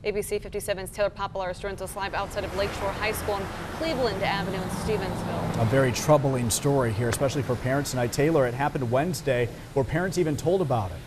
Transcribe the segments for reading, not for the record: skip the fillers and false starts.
ABC 57's Taylor Poplar joins us live outside of Lakeshore High School on Cleveland Avenue in Stevensville. A very troubling story here, especially for parents tonight. Taylor, it happened Wednesday, where parents even told about it.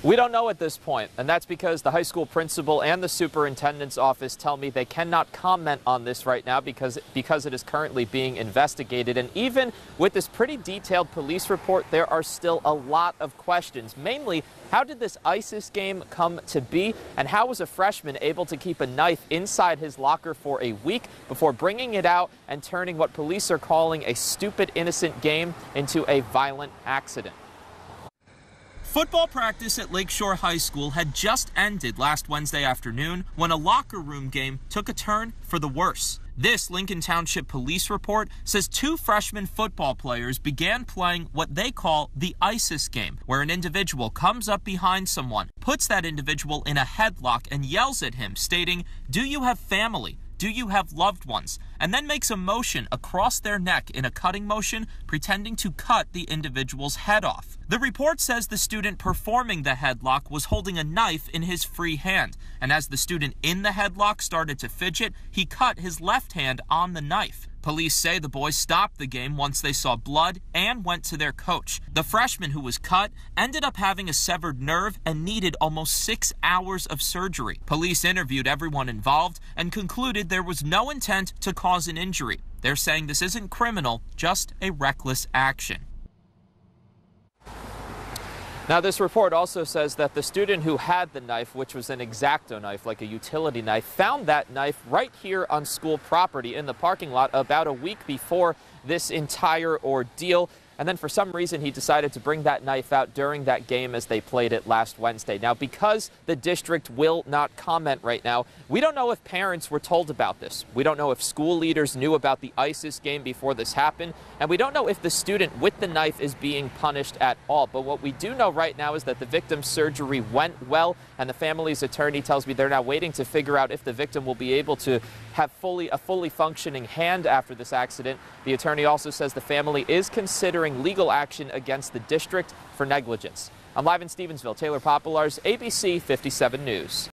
We don't know at this point, and that's because the high school principal and the superintendent's office tell me they cannot comment on this right now because it is currently being investigated. And even with this pretty detailed police report, there are still a lot of questions. Mainly, how did this ISIS game come to be, and how was a freshman able to keep a knife inside his locker for a week before bringing it out and turning what police are calling a stupid, innocent game into a violent accident? Football practice at Lakeshore High School had just ended last Wednesday afternoon when a locker room game took a turn for the worse. This Lincoln Township police report says two freshman football players began playing what they call the ISIS game, where an individual comes up behind someone, puts that individual in a headlock and yells at him, stating, "Do you have family? Do you have loved ones?" and then makes a motion across their neck in a cutting motion, pretending to cut the individual's head off. The report says the student performing the headlock was holding a knife in his free hand, and as the student in the headlock started to fidget, he cut his left hand on the knife. Police say the boys stopped the game once they saw blood and went to their coach. The freshman who was cut ended up having a severed nerve and needed almost 6 hours of surgery. Police interviewed everyone involved and concluded there was no intent to cause an injury. They're saying this isn't criminal, just a reckless action. Now, this report also says that the student who had the knife, which was an X-Acto knife, like a utility knife, found that knife right here on school property in the parking lot about a week before this entire ordeal. And then for some reason, he decided to bring that knife out during that game as they played it last Wednesday. Now, because the district will not comment right now, we don't know if parents were told about this. We don't know if school leaders knew about the ISIS game before this happened. And we don't know if the student with the knife is being punished at all. But what we do know right now is that the victim's surgery went well. And the family's attorney tells me they're now waiting to figure out if the victim will be able to have a fully functioning hand after this accident. The attorney also says the family is considering legal action against the district for negligence. I'm live in Stevensville. Taylor Poplar's ABC 57 News.